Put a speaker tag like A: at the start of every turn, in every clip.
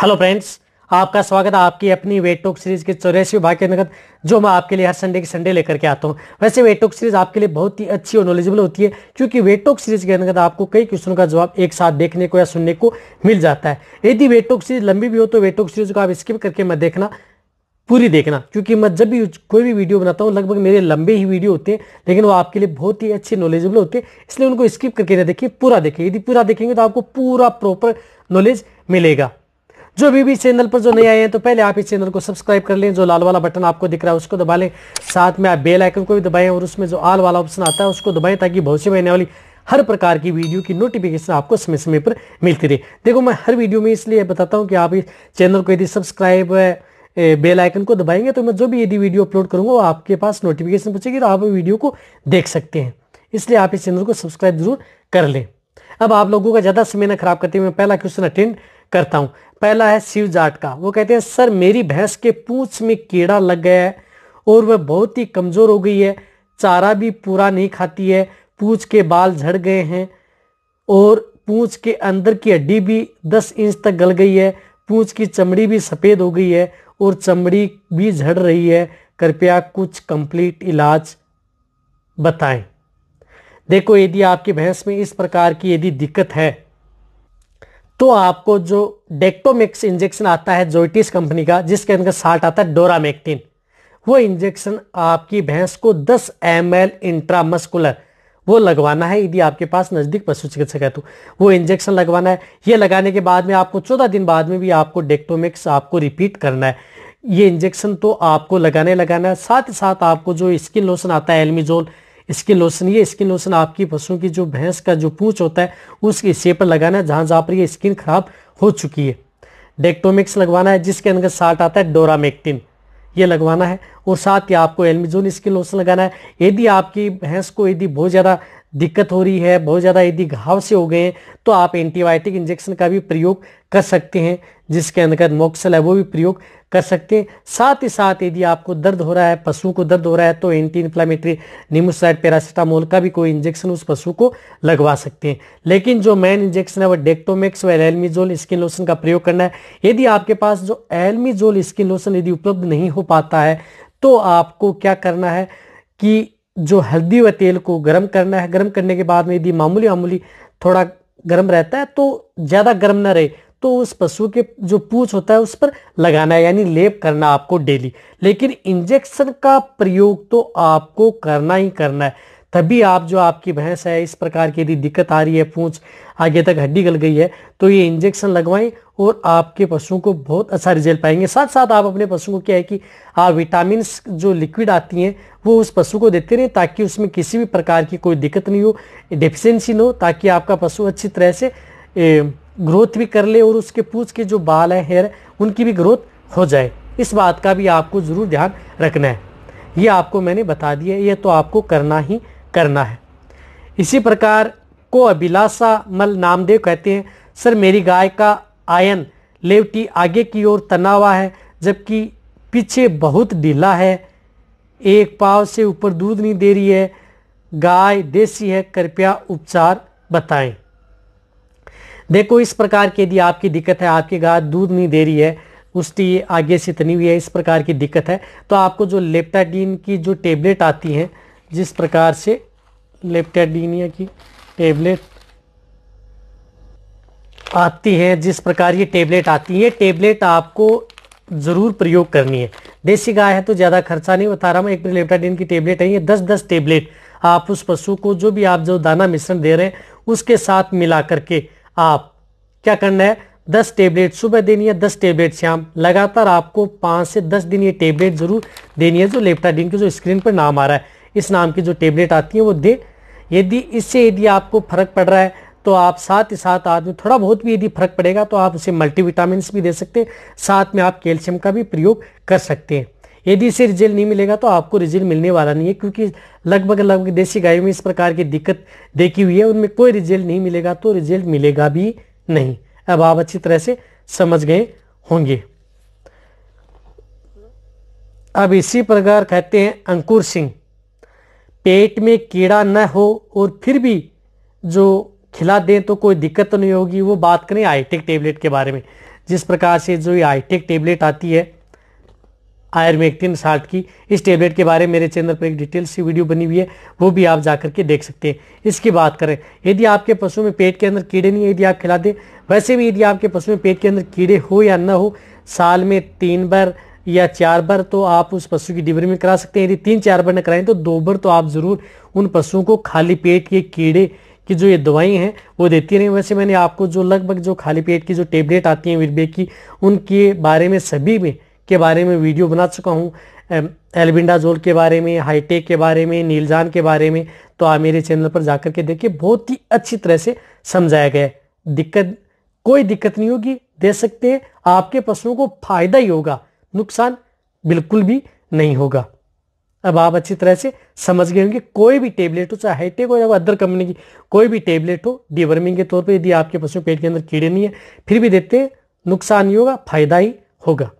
A: Hello friends, आपका स्वागत है आपकी अपनी वेट टॉक सीरीज के 84वें भाग के अंतर्गत, जो मैं आपके लिए हर संडे के संडे लेकर के आता हूं। वैसे वेट टॉक सीरीज आपके लिए बहुत ही अच्छी और नॉलेजेबल होती है, क्योंकि वेट टॉक सीरीज के अंतर्गत आपको कई क्वेश्चनों का जवाब एक साथ देखने को या सुनने को मिल जाता है। यदि वेट टॉक सीरीज लंबी भी हो तो वेट टॉक सीरीज को आप स्किप करके मत देखना, पूरी देखना, क्योंकि मैं जब भी कोई भी वीडियो बनाता हूँ लगभग मेरे लंबे ही वीडियो होते हैं, लेकिन वो आपके लिए बहुत ही अच्छे नॉलेजेबल होते हैं, इसलिए उनको स्किप करके ना देखिए, पूरा देखिए। यदि पूरा देखेंगे तो आपको पूरा प्रॉपर नॉलेज मिलेगा। जो भी चैनल पर जो नए आए हैं तो पहले आप इस चैनल को सब्सक्राइब कर लें। जो लाल वाला बटन आपको दिख रहा है उसको दबा लें, साथ में आप बेल आइकन को भी दबाएं और उसमें जो ऑल वाला ऑप्शन आता है उसको दबाएं, ताकि भविष्य में आने वाली हर प्रकार की वीडियो की नोटिफिकेशन आपको समय समय पर मिलती रहे। देखो, मैं हर वीडियो में इसलिए बताता हूँ कि आप इस चैनल को यदि सब्सक्राइब बेल आइकन को दबाएंगे तो मैं जो भी यदि वीडियो अपलोड करूंगा वो आपके पास नोटिफिकेशन पहुंचेगी, तो आप वीडियो को देख सकते हैं। इसलिए आप इस चैनल को सब्सक्राइब जरूर कर लें। अब आप लोगों का ज्यादा समय न खराब करते हुए मैं पहला क्वेश्चन अटेंड करता हूं। पहला है शिव जाट का। वो कहते हैं, सर मेरी भैंस के पूंछ में कीड़ा लग गया है और वह बहुत ही कमजोर हो गई है, चारा भी पूरा नहीं खाती है, पूंछ के बाल झड़ गए हैं और पूंछ के अंदर की हड्डी भी 10 इंच तक गल गई है, पूंछ की चमड़ी भी सफेद हो गई है और चमड़ी भी झड़ रही है, कृपया कुछ कंप्लीट इलाज बताएं। देखो, यदि आपकी भैंस में इस प्रकार की यदि दिक्कत है तो आपको जो डेक्टोमेक्स इंजेक्शन आता है जोइटिस कंपनी का, जिसके अंदर साल्ट आता है डोरामेक्टिन, वो इंजेक्शन आपकी भैंस को 10 ml इंट्रामस्कुलर वो लगवाना है। यदि आपके पास नजदीक पशु चिकित्सक है तो वो इंजेक्शन लगवाना है। ये लगाने के बाद में आपको 14 दिन बाद में भी आपको डेक्टोमेक्स आपको रिपीट करना है। ये इंजेक्शन तो आपको लगाना है। साथ ही साथ आपको जो स्किन लोशन आता है एल्मीजोल स्किन लोशन, ये स्किन लोशन आपकी पशु की जो भैंस का जो पूंछ होता है उसके हिस्से पर लगाना है जहां जहां पर ये स्किन खराब हो चुकी है। डेक्टोमिक्स लगवाना है, जिसके अंदर साल्ट आता है डोरामेक्टिन, ये लगवाना है। और साथ ही आपको एल्मीजोल स्किन लोशन लगाना है। यदि आपकी भैंस को यदि बहुत ज़्यादा दिक्कत हो रही है, बहुत ज़्यादा यदि घाव से हो गए हैं, तो आप एंटीबायोटिक इंजेक्शन का भी प्रयोग कर सकते हैं, जिसके अंतर्गत मोक्सेल है वो भी प्रयोग कर सकते हैं। साथ ही साथ यदि आपको दर्द हो रहा है, पशु को दर्द हो रहा है, तो एंटी इन्फ्लामेटरी निमोसाइड पैरासीटामोल का भी कोई इंजेक्शन उस पशु को लगवा सकते हैं। लेकिन जो मेन इंजेक्शन है वो डेक्टोमेक्स व एल्मीजोल स्किन लोशन का प्रयोग करना है। यदि आपके पास जो एल्मीजोल स्किन लोशन यदि उपलब्ध नहीं हो पाता है तो आपको क्या करना है कि जो हल्दी व तेल को गर्म करना है। गर्म करने के बाद में यदि मामूली थोड़ा गर्म रहता है तो ज़्यादा गर्म ना रहे तो उस पशु के जो पूंछ होता है उस पर लगाना है, यानी लेप करना आपको डेली। लेकिन इंजेक्शन का प्रयोग तो आपको करना ही करना है। तभी आप जो आपकी भैंस है इस प्रकार की यदि दिक्कत आ रही है, पूंछ आगे तक हड्डी गल गई है, तो ये इंजेक्शन लगवाएं और आपके पशु को बहुत अच्छा रिजल्ट पाएंगे। साथ साथ आप अपने पशु को क्या है कि आप विटामिन जो लिक्विड आती हैं वो उस पशु को देते रहें, ताकि उसमें किसी भी प्रकार की कोई दिक्कत नहीं हो, डेफिशिएंसी न हो, ताकि आपका पशु अच्छी तरह से ग्रोथ भी कर ले और उसके पूंछ के जो बाल है, हेयर, उनकी भी ग्रोथ हो जाए। इस बात का भी आपको जरूर ध्यान रखना है। ये आपको मैंने बता दिया, ये तो आपको करना ही करना है। इसी प्रकार को अभिलाषा मल नामदेव कहते हैं, सर मेरी गाय का आयन लेवटी आगे की ओर तना हुआ है जबकि पीछे बहुत ढीला है, एक पाव से ऊपर दूध नहीं दे रही है, गाय देसी है, कृपया उपचार बताएं। देखो, इस प्रकार की यदि आपकी दिक्कत है, आपकी गाय दूध नहीं दे रही है, उसकी आगे से तनी हुई है, इस प्रकार की दिक्कत है, तो आपको जो लेप्टाडीन की जो टेबलेट आती हैं, जिस प्रकार से लेप्टाडीनिया की टेबलेट आती है, जिस प्रकार ये टेबलेट आती है, ये टेबलेट आपको जरूर प्रयोग करनी है। देसी गाय है तो ज़्यादा खर्चा नहीं बता रहा मैं, एक लेप्टाडीन की टेबलेट है, ये 10-10 टेबलेट आप उस पशु को जो भी आप जो दाना मिश्रण दे रहे हैं उसके साथ मिला करके आप क्या करना है, 10 टेबलेट सुबह देनी है, 10 टेबलेट शाम, लगातार आपको 5 से 10 दिन ये टेबलेट जरूर देनी है। जो लेप्टाडीन की जो स्क्रीन पर नाम आ रहा है, इस नाम की जो टेबलेट आती है वो दे। यदि आपको फर्क पड़ रहा है तो आप साथ ही साथ आदमी थोड़ा बहुत भी यदि फर्क पड़ेगा तो आप उसे मल्टीविटामिन भी दे सकते हैं, साथ में आप कैल्शियम का भी प्रयोग कर सकते हैं। यदि इसे रिजल्ट नहीं मिलेगा तो आपको रिजल्ट मिलने वाला नहीं है, क्योंकि लगभग देसी गायों में इस प्रकार की दिक्कत देखी हुई है, उनमें कोई रिजल्ट नहीं मिलेगा तो रिजल्ट मिलेगा भी नहीं। अब आप अच्छी तरह से समझ गए होंगे। अब इसी प्रकार कहते हैं अंकुर सिंह, पेट में कीड़ा न हो और फिर भी जो खिला दें तो कोई दिक्कत तो नहीं होगी। वो बात करें आईटेक टेबलेट के बारे में। जिस प्रकार से जो ये हाईटेक टेबलेट आती है आयुर्मेक्टिन 60 की, इस टेबलेट के बारे में मेरे चैनल पर एक डिटेल सी वीडियो बनी हुई है, वो भी आप जाकर के देख सकते हैं। इसकी बात करें, यदि आपके पशु में पेट के अंदर कीड़े नहीं है, यदि आप खिला दें, वैसे भी यदि आपके पशु में पेट के अंदर कीड़े हो या ना हो, साल में 3 बार या 4 बार तो आप उस पशु की डिवर्मिंग करा सकते हैं। यदि 3-4 बार न कराएं तो 2 बार तो आप जरूर उन पशुओं को खाली पेट के कीड़े की जो ये दवाई हैं वो देती रहें। वैसे मैंने आपको जो लगभग जो खाली पेट की जो टेबलेट आती हैं वीरबेक की, उनके बारे में सभी में के बारे में वीडियो बना चुका हूँ। एल्बिंडाजोल के बारे में, हाईटेक के बारे में, नीलजान के बारे में, तो आप मेरे चैनल पर जाकर के देखिए, बहुत ही अच्छी तरह से समझाया गया है। कोई दिक्कत नहीं होगी, दे सकते हैं, आपके पशुओं को फायदा ही होगा, नुकसान बिल्कुल भी नहीं होगा। अब आप अच्छी तरह से समझ गए होंगे। कोई भी टेबलेट हो, चाहे हाईटेक हो या अदर कंपनी की कोई भी टेबलेट हो, डिवर्मिंग के तौर पे यदि आपके पशु पेट के अंदर कीड़े नहीं है फिर भी देते हैं, नुकसान नहीं होगा, फायदा ही होगा।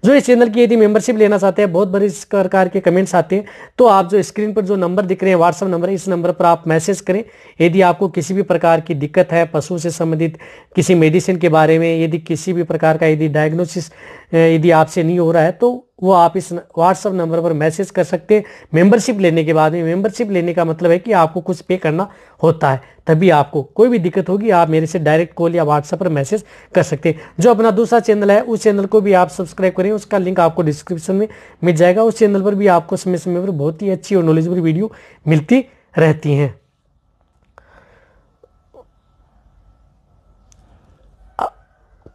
A: जो इस चैनल की यदि मेंबरशिप लेना चाहते हैं, बहुत बड़े इस प्रकार के कमेंट्स आते हैं, तो आप जो स्क्रीन पर जो नंबर दिख रहे हैं व्हाट्सएप नंबर, इस नंबर पर आप मैसेज करें। यदि आपको किसी भी प्रकार की दिक्कत है, पशु से संबंधित किसी मेडिसिन के बारे में, यदि किसी भी प्रकार का यदि डायग्नोसिस यदि आपसे नहीं हो रहा है, तो वो आप इस व्हाट्सएप नंबर पर मैसेज कर सकते हैं। मेंबरशिप लेने के बाद में, मेंबरशिप लेने का मतलब है कि आपको कुछ पे करना होता है, तभी आपको कोई भी दिक्कत होगी आप मेरे से डायरेक्ट कॉल या व्हाट्सएप पर मैसेज कर सकते हैं। जो अपना दूसरा चैनल है उस चैनल को भी आप सब्सक्राइब करें, उसका लिंक आपको डिस्क्रिप्शन में मिल जाएगा। उस चैनल पर भी आपको समय समय पर बहुत ही अच्छी और नॉलेजेबल वीडियो मिलती रहती हैं।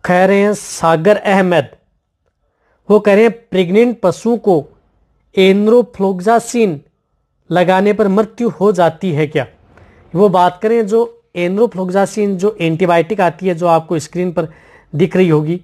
A: कह रहे हैं सागर अहमद, वो कह रहे हैं प्रेग्नेंट पशु को एनरोफ्लोक्सासिन लगाने पर मृत्यु हो जाती है क्या? वो बात करें जो एनरोफ्लोक्सासिन जो एंटीबायोटिक आती है, जो आपको स्क्रीन पर दिख रही होगी,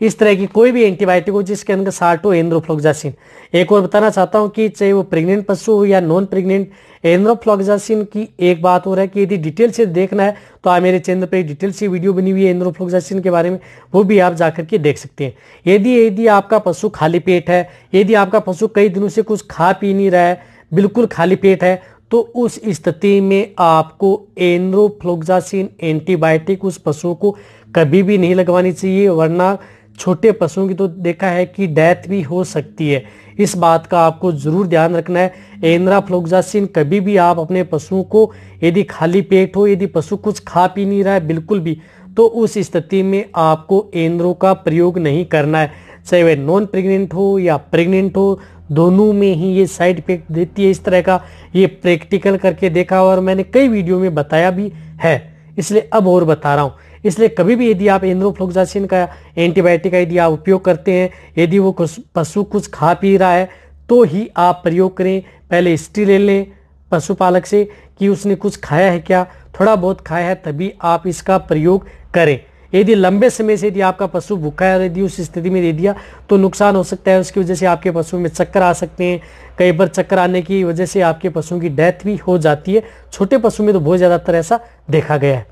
A: इस तरह की कोई भी एंटीबायोटिक हो जिसके अंदर साल्ट हो एनरोफ्लोक्सासिन। एक और बताना चाहता हूं कि चाहे वो प्रेग्नेंट पशु हो या नॉन प्रेग्नेंट, एनरोफ्लोक्सासिन की एक बात हो रहा है कि यदि डिटेल से देखना है तो आप मेरे चैनल पे डिटेल से वीडियो बनी हुई है एनरोफ्लोक्सासिन के बारे में, वो भी आप जाकर के देख सकते हैं। यदि आपका पशु खाली पेट है, यदि आपका पशु कई दिनों से कुछ खा पी नहीं रहा है, बिल्कुल खाली पेट है, तो उस स्थिति में आपको एनरोफ्लोक्सासिन एंटीबायोटिक उस पशु को कभी भी नहीं लगवानी चाहिए, वरना छोटे पशुओं की तो देखा है कि डेथ भी हो सकती है। इस बात का आपको जरूर ध्यान रखना है। एनरोफ्लोक्सासिन कभी भी आप अपने पशुओं को, यदि खाली पेट हो, यदि पशु कुछ खा पी नहीं रहा है बिल्कुल भी, तो उस स्थिति में आपको एनरो का प्रयोग नहीं करना है। चाहे वह नॉन प्रेग्नेंट हो या प्रेग्नेंट हो, दोनों में ही ये साइड इफेक्ट देती है। इस तरह का ये प्रैक्टिकल करके देखा और मैंने कई वीडियो में बताया भी है, इसलिए अब और बता रहा हूँ। इसलिए कभी भी यदि आप एनरोफ्लोक्सासिन का एंटीबायोटिक का यदि आप उपयोग करते हैं, यदि वो पशु कुछ खा पी रहा है तो ही आप प्रयोग करें। पहले हिस्ट्री ले लें पशुपालक से कि उसने कुछ खाया है क्या, थोड़ा बहुत खाया है तभी आप इसका प्रयोग करें। यदि लंबे समय से यदि आपका पशु भूखा है और यदि उस स्थिति में दे दिया तो नुकसान हो सकता है। उसकी वजह से आपके पशु में चक्कर आ सकते हैं, कई बार चक्कर आने की वजह से आपके पशुओं की डेथ भी हो जाती है। छोटे पशु में तो बहुत ज़्यादातर ऐसा देखा गया है।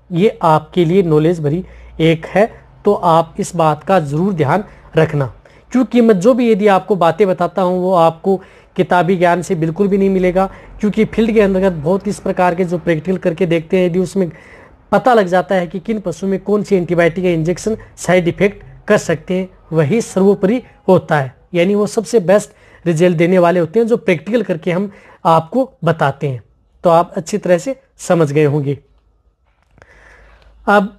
A: ये आपके लिए नॉलेज भरी एक है, तो आप इस बात का जरूर ध्यान रखना, क्योंकि मैं जो भी यदि आपको बातें बताता हूँ वो आपको किताबी ज्ञान से बिल्कुल भी नहीं मिलेगा, क्योंकि फील्ड के अंतर्गत बहुत इस प्रकार के जो प्रैक्टिकल करके देखते हैं, यदि उसमें पता लग जाता है कि किन पशु में कौन सी एंटीबायोटिक या इंजेक्शन साइड इफेक्ट कर सकते हैं, वही सर्वोपरि होता है। यानी वो सबसे बेस्ट रिजल्ट देने वाले होते हैं जो प्रैक्टिकल करके हम आपको बताते हैं। तो आप अच्छी तरह से समझ गए होंगे। अब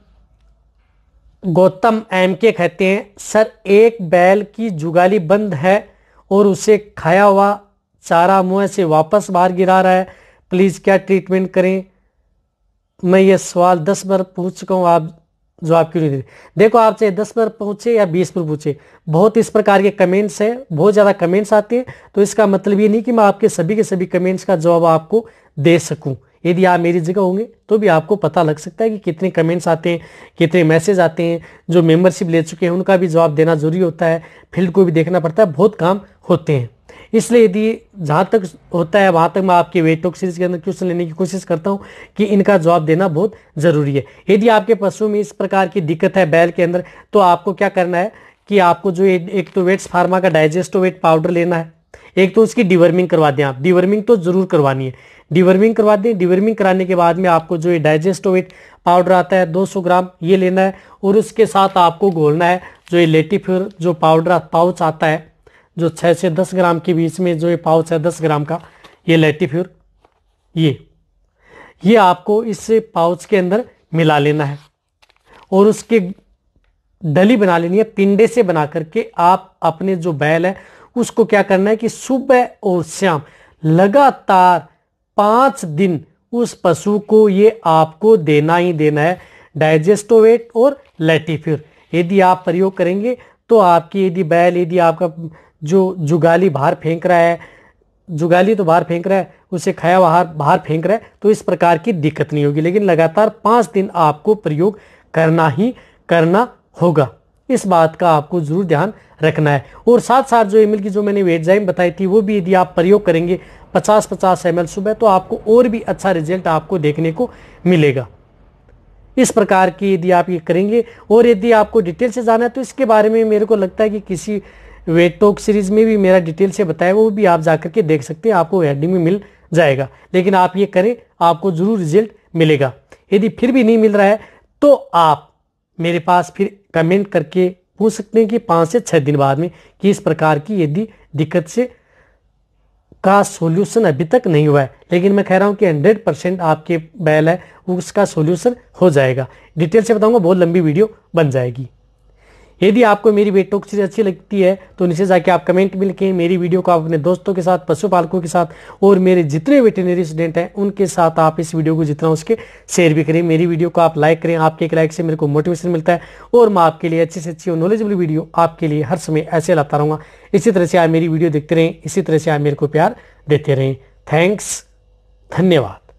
A: गौतम एम के कहते हैं, सर एक बैल की जुगाली बंद है और उसे खाया हुआ चारा मुंह से वापस बाहर गिरा रहा है, प्लीज क्या ट्रीटमेंट करें? मैं ये सवाल 10 बार पूछ चुका हूँ, आप जवाब क्यों नहीं दे? देखो, आप चाहे 10 बार पूछे या 20 बार पूछे, बहुत इस प्रकार के कमेंट्स हैं, बहुत ज़्यादा कमेंट्स आते हैं, तो इसका मतलब ये नहीं कि मैं आपके सभी के सभी कमेंट्स का जवाब आपको दे सकूं। यदि आप मेरी जगह होंगे तो भी आपको पता लग सकता है कि कितने कमेंट्स आते हैं, कितने मैसेज आते हैं। जो मेंबरशिप ले चुके हैं उनका भी जवाब देना जरूरी होता है, फील्ड को भी देखना पड़ता है, बहुत काम होते हैं। इसलिए यदि जहाँ तक होता है वहाँ तक मैं आपके वेट टॉक सीरीज के अंदर क्वेश्चन लेने की कोशिश करता हूँ कि इनका जवाब देना बहुत ज़रूरी है। यदि आपके पशु में इस प्रकार की दिक्कत है बैल के अंदर, तो आपको क्या करना है कि आपको जो एक तो वेट्स फार्मा का डाइजेस्टोवेट पाउडर लेना है, एक तो उसकी डिवर्मिंग करवा दें। आप डिवर्मिंग तो जरूर करवानी है। डिवर्मिंग करवा दें। डिवर्मिंग कराने के बाद में आपको जो ये डाइजेस्टोवेट पाउडर आता है 200 ग्राम ये लेना है, और उसके साथ आपको घोलना है जो ये लेटिफ्यूर जो पाउडर पाउच आता है, जो 6 से 10 ग्राम के बीच में जो ये पाउच है 10 ग्राम का, ये लेटिफ्यूर ये आपको इस पाउच के अंदर मिला लेना है, और उसके डली बना लेनी है पिंडे से बना करके। आप अपने जो बैल है उसको क्या करना है कि सुबह और शाम लगातार 5 दिन उस पशु को ये आपको देना ही देना है, डाइजेस्टोवेट और लेटिफ्यूर। यदि आप प्रयोग करेंगे तो आपकी यदि बैल, यदि आपका जो जुगाली बाहर फेंक रहा है, जुगाली तो बाहर फेंक रहा है, उसे खाया बाहर फेंक रहा है, तो इस प्रकार की दिक्कत नहीं होगी। लेकिन लगातार 5 दिन आपको प्रयोग करना ही करना होगा, इस बात का आपको जरूर ध्यान रखना है। और साथ साथ जो एमएल की जो मैंने वेटजाइम बताई थी वो भी यदि आप प्रयोग करेंगे 50-50 ml सुबह, तो आपको और भी अच्छा रिजल्ट आपको देखने को मिलेगा। इस प्रकार की यदि आप ये करेंगे, और यदि आपको डिटेल से जाना है तो इसके बारे में मेरे को लगता है कि किसी वेट टॉक सीरीज में भी मेरा डिटेल से बताया, वो भी आप जाकर के देख सकते हैं, आपको हेडिंग में मिल जाएगा। लेकिन आप ये करें, आपको जरूर रिजल्ट मिलेगा। यदि फिर भी नहीं मिल रहा है तो आप मेरे पास फिर कमेंट करके पूछ सकते हैं कि 5 से 6 दिन बाद में कि इस प्रकार की यदि दिक्कत से का सॉल्यूशन अभी तक नहीं हुआ है। लेकिन मैं कह रहा हूं कि 100% आपके बैल है उसका सॉल्यूशन हो जाएगा। डिटेल से बताऊंगा, बहुत लंबी वीडियो बन जाएगी। यदि आपको मेरी वेट टॉक सीरीज अच्छी लगती है तो नीचे जाके आप कमेंट में लिखें। मेरी वीडियो को आप अपने दोस्तों के साथ, पशुपालकों के साथ, और मेरे जितने वेटरनरी स्टूडेंट हैं उनके साथ आप इस वीडियो को जितना उसके शेयर भी करें। मेरी वीडियो को आप लाइक करें, आपके एक लाइक से मेरे को मोटिवेशन मिलता है, और मैं आपके लिए अच्छी से अच्छी और नॉलेजेबल वीडियो आपके लिए हर समय ऐसे लाता रहूँगा। इसी तरह से आप मेरी वीडियो देखते रहें, इसी तरह से आप मेरे को प्यार देते रहें। थैंक्स, धन्यवाद।